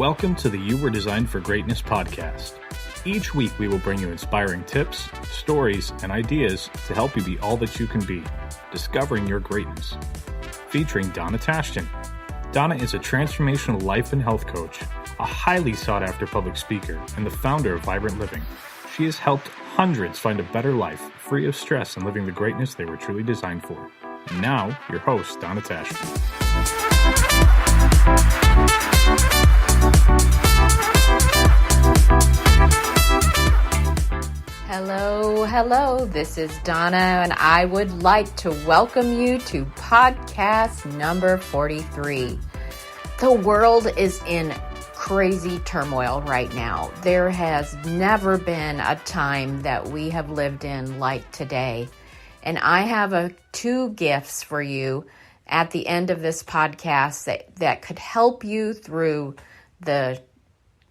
Welcome to the You Were Designed for Greatness podcast. Each week we will bring you inspiring tips, stories, and ideas to help you be all that you can be, discovering your greatness. Featuring Donna Tashton. Donna is a transformational life and health coach, a highly sought-after public speaker, and the founder of Vibrant Living. She has helped hundreds find a better life, free of stress and living the greatness they were truly designed for. And now, your host, Donna Tashton. Hello, this is Donna, and I would like to welcome you to podcast number 43. The world is in crazy turmoil right now. There has never been a time that we have lived in like today. And I have two gifts for you at the end of this podcast that could help you through the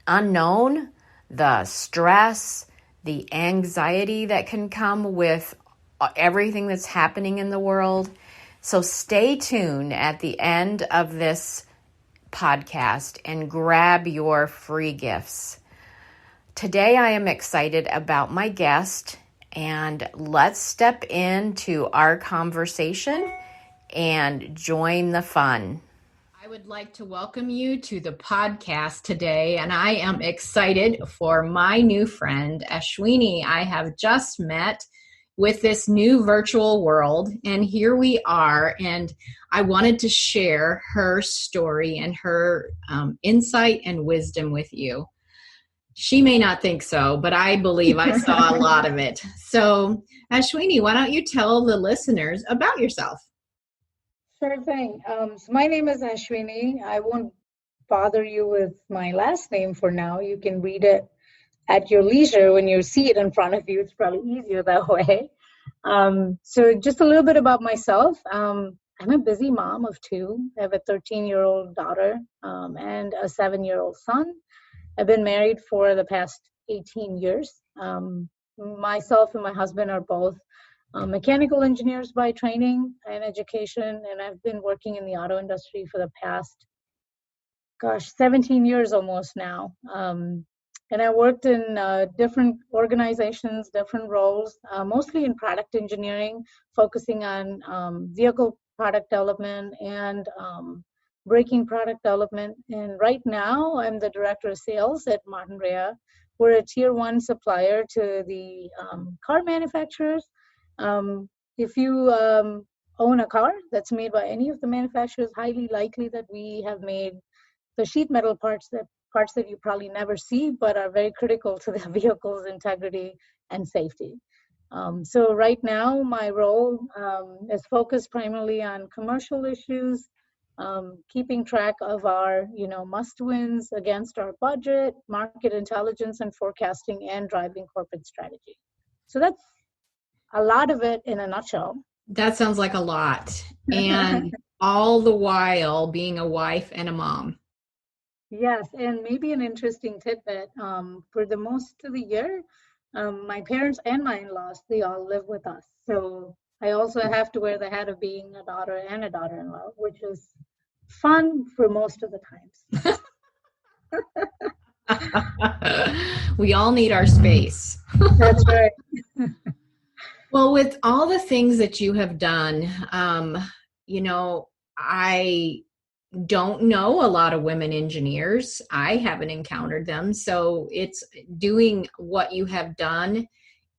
unknown, the stress, the anxiety that can come with everything that's happening in the world. So stay tuned at the end of this podcast and grab your free gifts. Today I am excited about my guest, and let's step into our conversation and join the fun. I would like to welcome you to the podcast today, and I am excited for my new friend, Ashwini. I have just met with this new virtual world, and here we are, and I wanted to share her story and her insight and wisdom with you. She may not think so, but I believe I saw a lot of it. So, Ashwini, why don't you tell the listeners about yourself? Sure thing. So my name is Ashwini. I won't bother you with my last name for now. You can read it at your leisure when you see it in front of you. It's probably easier that way. So just a little bit about myself. I'm a busy mom of two. I have a 13-year-old daughter and a 7-year-old son. I've been married for the past 18 years. Myself and my husband are both mechanical engineers by training and education, and I've been working in the auto industry for the past, 17 years almost now. And I worked in different organizations, different roles, mostly in product engineering, focusing on vehicle product development and braking product development. And right now, I'm the director of sales at Martin Rea. We're a tier 1 supplier to the car manufacturers. If you own a car that's made by any of the manufacturers, highly likely that we have made the sheet metal parts that you probably never see, but are very critical to the vehicle's integrity and safety. So right now, my role is focused primarily on commercial issues, keeping track of our, must-wins against our budget, market intelligence and forecasting, and driving corporate strategy. So that's a lot of it in a nutshell. That sounds like a lot. And all the while being a wife and a mom. Yes, and maybe an interesting tidbit, for the most of the year, my parents and my in-laws, they all live with us. So I also have to wear the hat of being a daughter and a daughter-in-law, which is fun for most of the times. We all need our space. That's right. Well, with all the things that you have done, I don't know a lot of women engineers. I haven't encountered them. So it's doing what you have done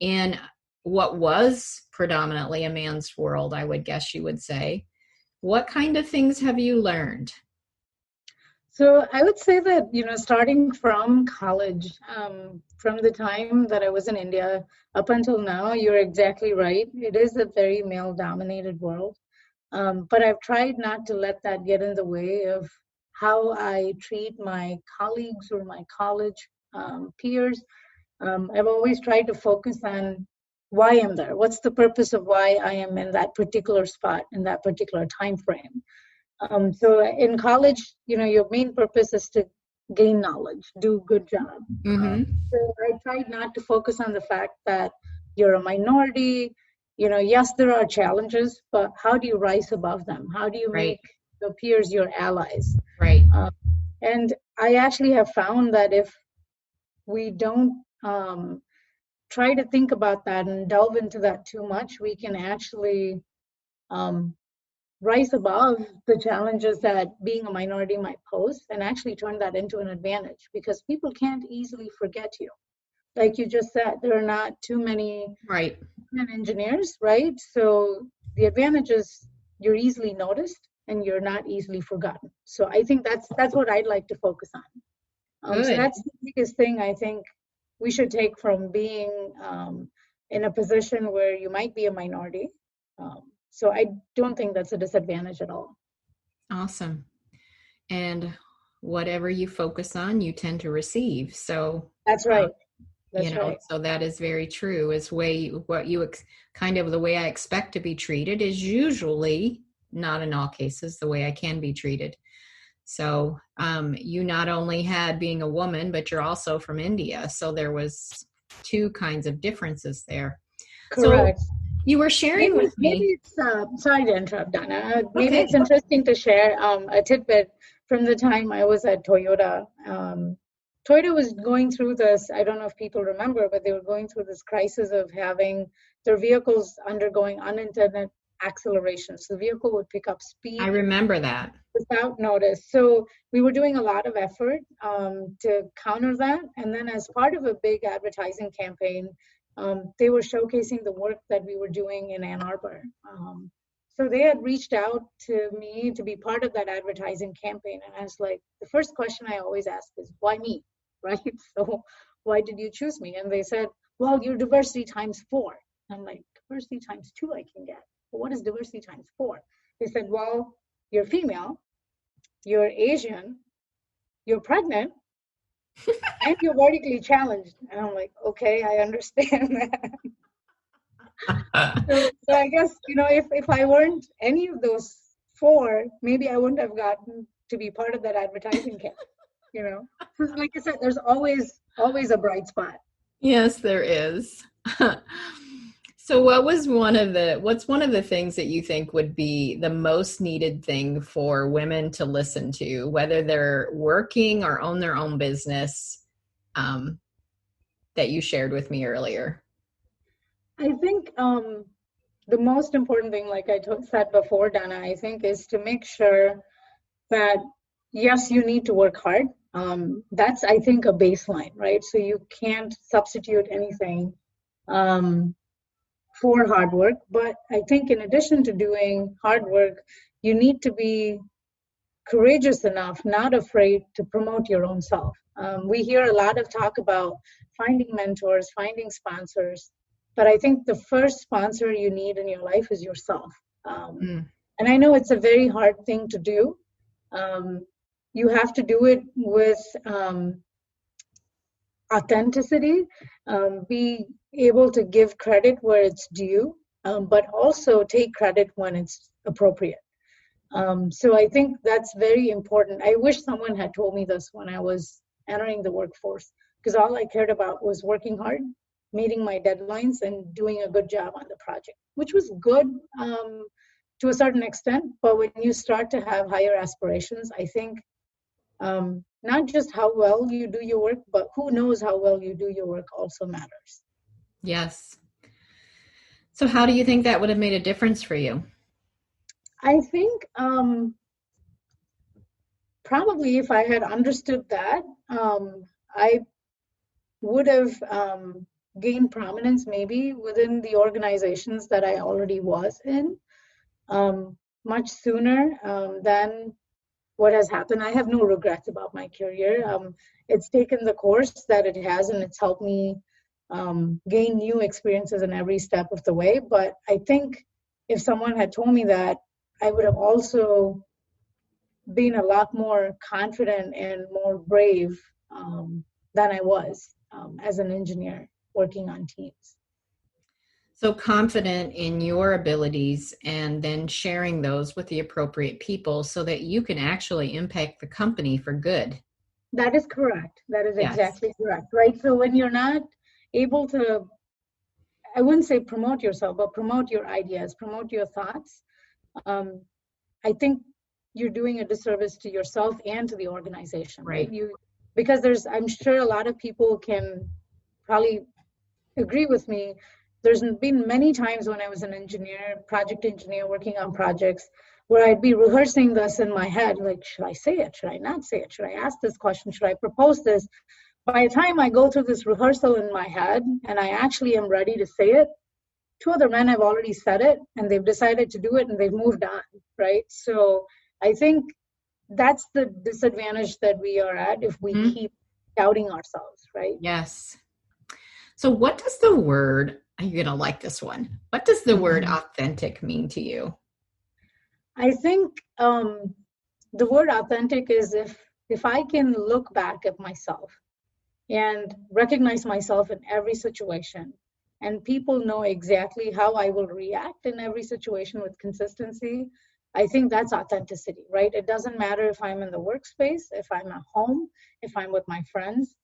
in what was predominantly a man's world, I would guess you would say. What kind of things have you learned? So I would say that, starting from college, from the time that I was in India up until now, you're exactly right. It is a very male-dominated world. But I've tried not to let that get in the way of how I treat my colleagues or my college peers. I've always tried to focus on why I'm there. What's the purpose of why I am in that particular spot in that particular time frame? So in college, your main purpose is to gain knowledge, do a good job. Mm-hmm. So I tried not to focus on the fact that you're a minority. Yes, there are challenges, but how do you rise above them? How do you make your peers your allies? Right. And I actually have found that if we don't try to think about that and delve into that too much, we can actually rise above the challenges that being a minority might pose and actually turn that into an advantage, because people can't easily forget you. Like you just said, there are not too many Right. engineers, right? So the advantage is you're easily noticed and you're not easily forgotten. So I think that's what I'd like to focus on. So Good. that's the biggest thing I think we should take from being in a position where you might be a minority. So I don't think that's a disadvantage at all. Awesome. And whatever you focus on, you tend to receive. So That's right. That's right. so that is very true. Is what you kind of the way I expect to be treated is usually not in all cases the way I can be treated. So you not only had being a woman, but you're also from India. So there was two kinds of differences there. Correct. So you were sharing with me. Maybe it's, sorry to interrupt, Donna. Maybe Okay. it's interesting to share a tidbit from the time I was at Toyota. Toyota was going through this, I don't know if people remember, but they were going through this crisis of having their vehicles undergoing unintended acceleration. So the vehicle would pick up speed. I remember that. Without notice. So we were doing a lot of effort to counter that. And then as part of a big advertising campaign, they were showcasing the work that we were doing in Ann Arbor. So they had reached out to me to be part of that advertising campaign. And I was like, the first question I always ask is, why me, right? So why did you choose me? And they said, well, you're diversity times 4. I'm like, diversity times 2 I can get. But what is diversity times 4? They said, well, you're female, you're Asian, you're pregnant, and you're vertically challenged. And I'm like, okay, I understand that. So I guess, if I weren't any of those 4, maybe I wouldn't have gotten to be part of that advertising campaign. So like I said, there's always a bright spot. Yes, there is. So what's one of the things that you think would be the most needed thing for women to listen to, whether they're working or own their own business, that you shared with me earlier? I think the most important thing, like I said before, Dana, I think is to make sure that, yes, you need to work hard. That's, I think, a baseline, right? So you can't substitute anything for hard work. But I think in addition to doing hard work, you need to be courageous enough, not afraid to promote your own self. We hear a lot of talk about finding mentors, finding sponsors, but I think the first sponsor you need in your life is yourself. And I know it's a very hard thing to do. You have to do it with authenticity, be able to give credit where it's due, but also take credit when it's appropriate. So I think that's very important. I wish someone had told me this when I was entering the workforce, because all I cared about was working hard, meeting my deadlines, and doing a good job on the project, which was good to a certain extent. But when you start to have higher aspirations, I think not just how well you do your work, but who knows how well you do your work also matters. Yes. So how do you think that would have made a difference for you? I think probably if I had understood that, I would have gained prominence maybe within the organizations that I already was in much sooner than what has happened. I have no regrets about my career. It's taken the course that it has, and it's helped me gain new experiences in every step of the way. But I think if someone had told me that, I would have also been a lot more confident and more brave than I was as an engineer working on teams. So confident in your abilities and then sharing those with the appropriate people so that you can actually impact the company for good. That is correct. That is Yes. exactly correct, right? So when you're not able to, I wouldn't say promote yourself, but promote your ideas, promote your thoughts, I think you're doing a disservice to yourself and to the organization, right? Right. Because I'm sure a lot of people can probably agree with me. There's been many times when I was an engineer, project engineer, working on projects, where I'd be rehearsing this in my head, like, should I say it? Should I not say it? Should I ask this question? Should I propose this? By the time I go through this rehearsal in my head and I actually am ready to say it, two other men have already said it and they've decided to do it and they've moved on, right? So I think that's the disadvantage that we are at if we keep doubting ourselves, right? Yes. So what does the word, you're going to like this one, what does the word authentic mean to you? I think the word authentic is if I can look back at myself and recognize myself in every situation, and people know exactly how I will react in every situation with consistency, I think that's authenticity, right? It doesn't matter if I'm in the workspace, if I'm at home, if I'm with my friends.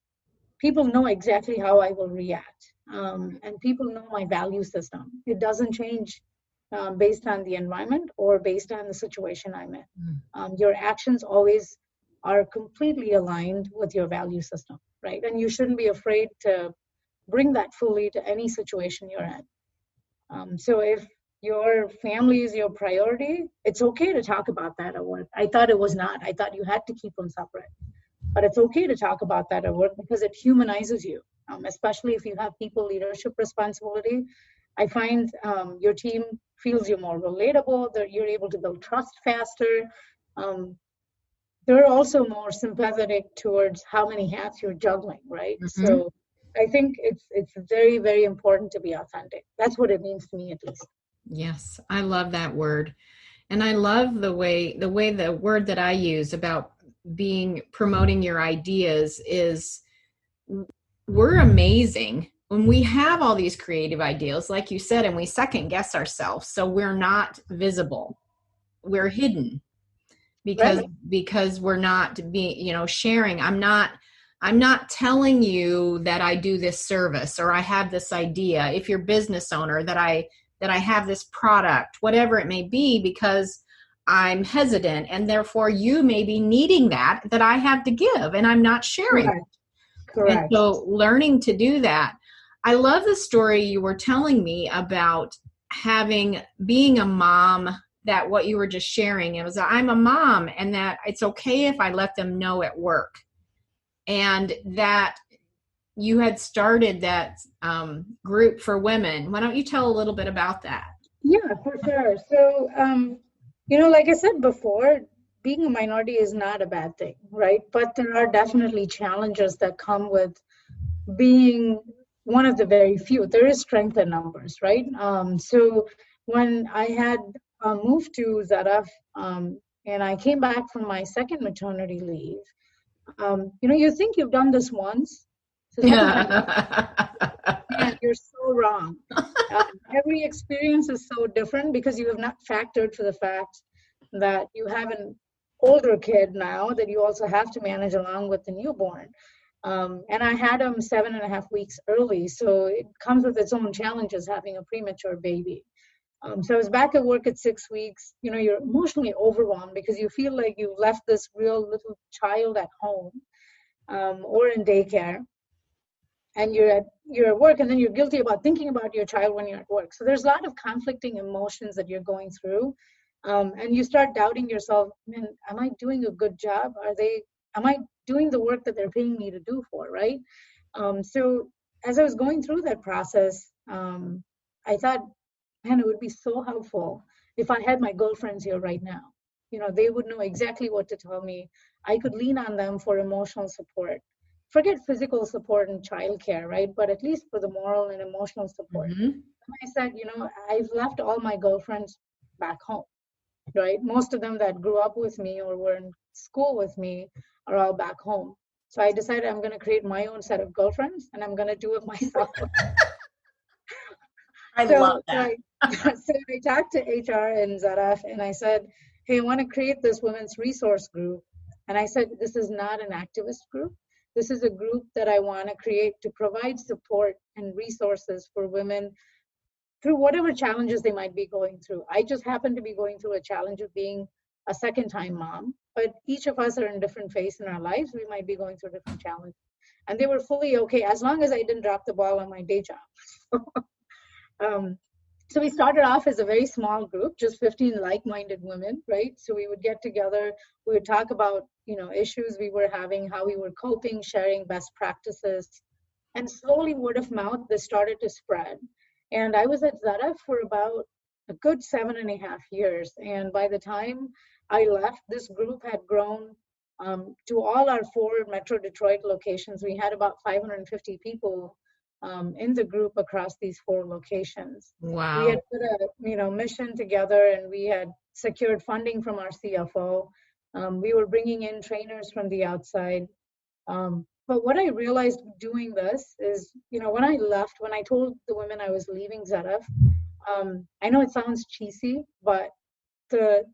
People know exactly how I will react. And people know my value system. It doesn't change based on the environment or based on the situation I'm in. Your actions always are completely aligned with your value system, right? And you shouldn't be afraid to bring that fully to any situation you're in. So if your family is your priority, it's okay to talk about that at work. I thought it was not. I thought you had to keep them separate. But it's okay to talk about that at work because it humanizes you, especially if you have people leadership responsibility. I find your team feels you more relatable, that you're able to build trust faster. They're also more sympathetic towards how many hats you're juggling, right? So I think it's very, very important to be authentic. That's what it means to me, at least. Yes, I love that word. And I love the way the word that I use about promoting your ideas is we're amazing when we have all these creative ideas, like you said, and we second guess ourselves. So we're not visible. We're hidden because we're not sharing. I'm not telling you that I do this service or I have this idea. If you're a business owner, that I have this product, whatever it may be, because I'm hesitant and therefore you may be needing that I have to give and I'm not sharing. Correct. And so learning to do that. I love the story you were telling me about being a mom, that what you were just sharing. It was, I'm a mom and that it's okay if I let them know at work. And that you had started that group for women. Why don't you tell a little bit about that? Yeah, for sure. So, like I said before, being a minority is not a bad thing, right? But there are definitely challenges that come with being one of the very few. There is strength in numbers, right? So when I had moved to ZF and I came back from my second maternity leave, you think you've done this once. So man, you're so wrong. Every experience is so different because you have not factored for the fact that you have an older kid now that you also have to manage along with the newborn. And I had him 7.5 weeks early, so it comes with its own challenges having a premature baby. So I was back at work at 6 weeks. You're emotionally overwhelmed because you feel like you've left this real little child at home or in daycare. And you're at work, and then you're guilty about thinking about your child when you're at work. So there's a lot of conflicting emotions that you're going through. And you start doubting yourself, man, am I doing a good job? Am I doing the work that they're paying me to do for, right? So as I was going through that process, I thought, man, it would be so helpful if I had my girlfriends here right now. They would know exactly what to tell me. I could lean on them for emotional support. Forget physical support and childcare, right? But at least for the moral and emotional support. And I said, I've left all my girlfriends back home, right? Most of them that grew up with me or were in school with me are all back home. So I decided I'm going to create my own set of girlfriends and I'm going to do it myself. I love that. So I talked to HR in ZF and I said, hey, I want to create this women's resource group. And I said, this is not an activist group. This is a group that I want to create to provide support and resources for women through whatever challenges they might be going through. I just happen to be going through a challenge of being a second-time mom, but each of us are in different phase in our lives. We might be going through different challenges. And they were fully okay as long as I didn't drop the ball on my day job. So we started off as a very small group, just 15 like-minded women, right? So we would get together, we would talk about, issues we were having, how we were coping, sharing best practices. And slowly, word of mouth, this started to spread. And I was at Zara for about a good 7.5 years. And by the time I left, this group had grown to all our 4 Metro Detroit locations. We had about 550 people in the group across these 4 locations. Wow. We had put a mission together, and we had secured funding from our CFO. We were bringing in trainers from the outside. But what I realized doing this is, when I left, when I told the women I was leaving ZF, I know it sounds cheesy, but the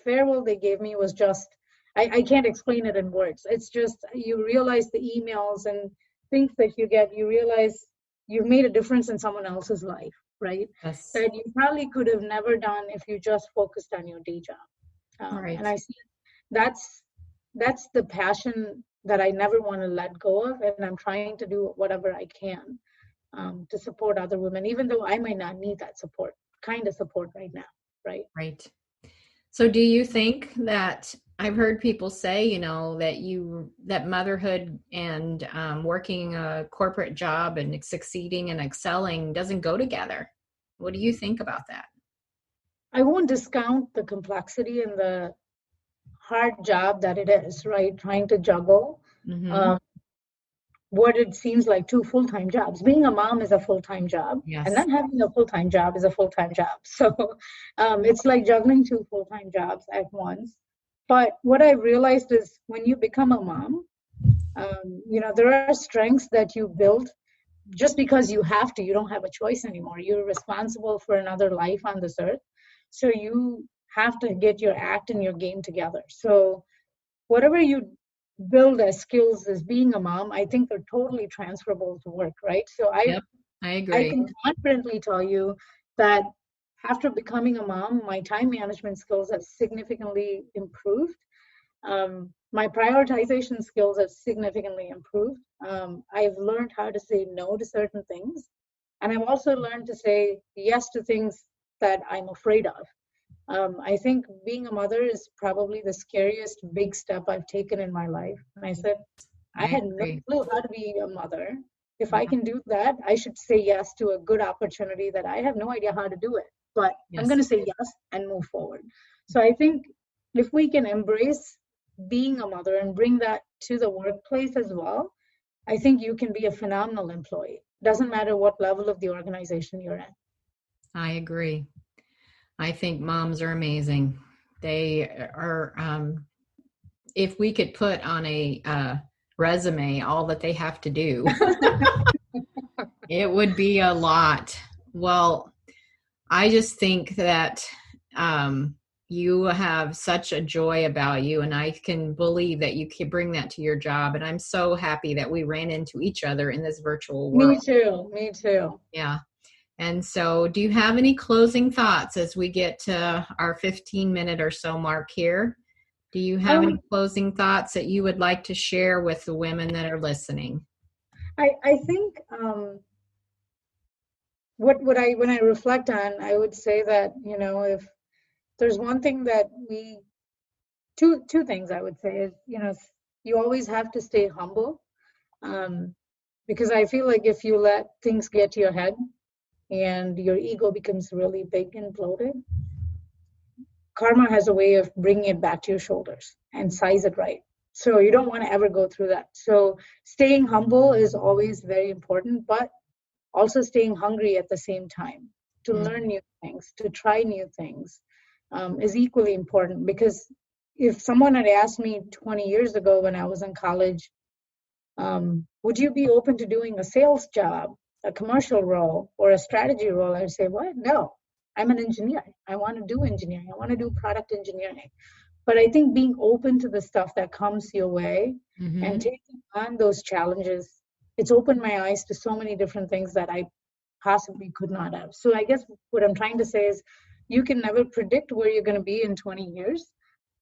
farewell they gave me was just, I can't explain it in words. It's just, you realize the emails and things that you get, you realize you've made a difference in someone else's life, right? Yes. That you probably could have never done if you just focused on your day job. Right. And I see that's the passion that I never want to let go of, and I'm trying to do whatever I can to support other women, even though I might not need that support right now, right? Right. So do you think that, I've heard people say, that motherhood and working a corporate job and succeeding and excelling doesn't go together. What do you think about that? I won't discount the complexity and the hard job that it is, right? Trying to juggle what it seems like 2 full-time jobs. Being a mom is a full-time job, Yes. and not having a full-time job is a full-time job. So it's like juggling 2 full-time jobs at once. But what I realized is when you become a mom, there are strengths that you build just because you have to. You don't have a choice anymore. You're responsible for another life on this earth. So you have to get your act and your game together. So whatever you build as skills as being a mom, I think they're totally transferable to work, right? So I agree. I can confidently tell you that after becoming a mom, my time management skills have significantly improved. My prioritization skills have significantly improved. I've learned how to say no to certain things. And I've also learned to say yes to things that I'm afraid of. I think being a mother is probably the scariest big step I've taken in my life. And I said, I had no clue how to be a mother. If I can do that, I should say yes to a good opportunity that I have no idea how to do it. But I'm going to say yes and move forward. So I think if we can embrace being a mother and bring that to the workplace as well, I think you can be a phenomenal employee. Doesn't matter what level of the organization you're in. I agree. I think moms are amazing. They are, if we could put on a resume all that they have to do, it would be a lot. Well, I just think that you have such a joy about you, and I can believe that you can bring that to your job. And I'm so happy that we ran into each other in this virtual world. Me too. Yeah. And so do you have any closing thoughts as we get to our 15-minute or so mark here? Do you have any closing thoughts that you would like to share with the women that are listening? I think when I reflect on, I would say that, if there's one thing that two things I would say is, you always have to stay humble, because I feel like if you let things get to your head and your ego becomes really big and bloated, karma has a way of bringing it back to your shoulders and size it right. So you don't want to ever go through that. So staying humble is always very important, but also staying hungry at the same time to learn new things, to try new things is equally important. Because if someone had asked me 20 years ago when I was in college, would you be open to doing a sales job, a commercial role, or a strategy role? I'd say, what? No, I'm an engineer. I want to do engineering. I want to do product engineering. But I think being open to the stuff that comes your way and taking on those challenges, it's opened my eyes to so many different things that I possibly could not have. So I guess what I'm trying to say is you can never predict where you're going to be in 20 years,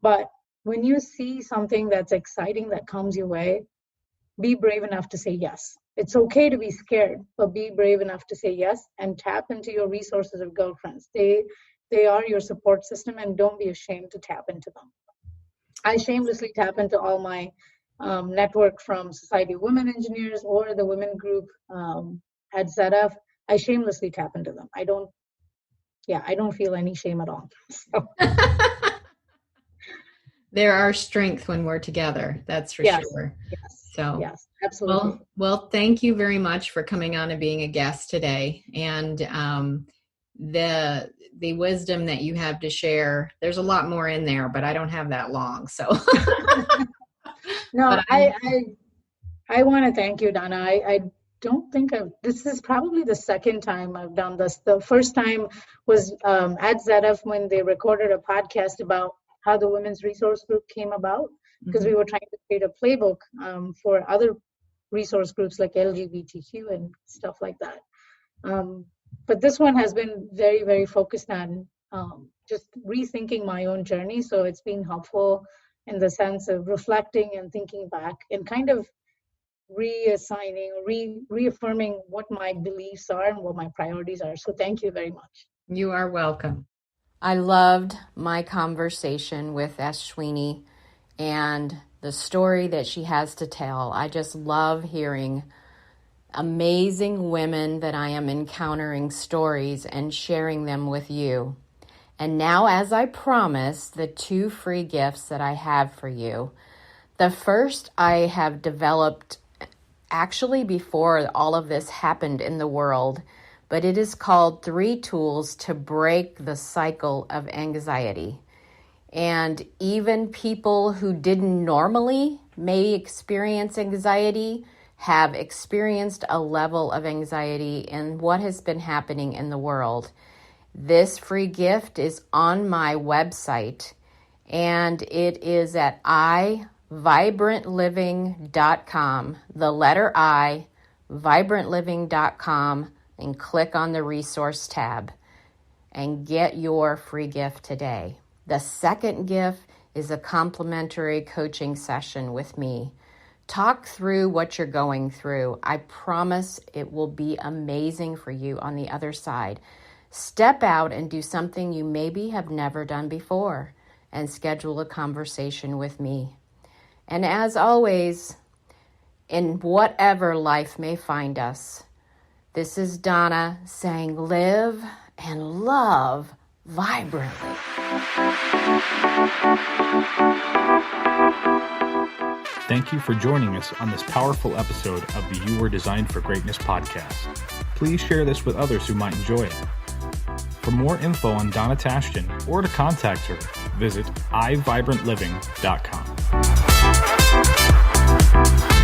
But when you see something that's exciting that comes your way, be brave enough to say yes. It's okay to be scared, but be brave enough to say yes and tap into your resources of girlfriends. They are your support system, and don't be ashamed to tap into them. I shamelessly tap into all my network from Society of Women Engineers or the women group at ZF. I shamelessly tap into them. I don't feel any shame at all. So. There are strength when we're together. That's for sure. Yes. So yes, absolutely. Well, thank you very much for coming on and being a guest today. And the wisdom that you have to share, there's a lot more in there, but I don't have that long. So no, I want to thank you, Donna. I don't think this is probably the second time I've done this. The first time was at ZF when they recorded a podcast about how the Women's Resource Group came about, because we were trying to create a playbook for other resource groups like LGBTQ and stuff like that. But this one has been very, very focused on just rethinking my own journey. So it's been helpful in the sense of reflecting and thinking back and kind of reassigning, reaffirming what my beliefs are and what my priorities are. So thank you very much. You are welcome. I loved my conversation with Ashwini and the story that she has to tell. I just love hearing amazing women that I am encountering stories and sharing them with you. And now, as I promised, the 2 free gifts that I have for you. The first I have developed actually before all of this happened in the world, but it is called 3 Tools to Break the Cycle of Anxiety. And even people who didn't normally may experience anxiety have experienced a level of anxiety in what has been happening in the world. This free gift is on my website, and it is at iVibrantLiving.com, the letter I, vibrantLiving.com, and click on the resource tab and get your free gift today. The second gift is a complimentary coaching session with me. Talk through what you're going through. I promise it will be amazing for you on the other side. Step out and do something you maybe have never done before and schedule a conversation with me. And as always, in whatever life may find us, this is Donna saying live and love vibrantly. Thank you for joining us on this powerful episode of the You Were Designed for Greatness podcast. Please share this with others who might enjoy it. For more info on Donna Tashtian or to contact her, visit iVibrantLiving.com.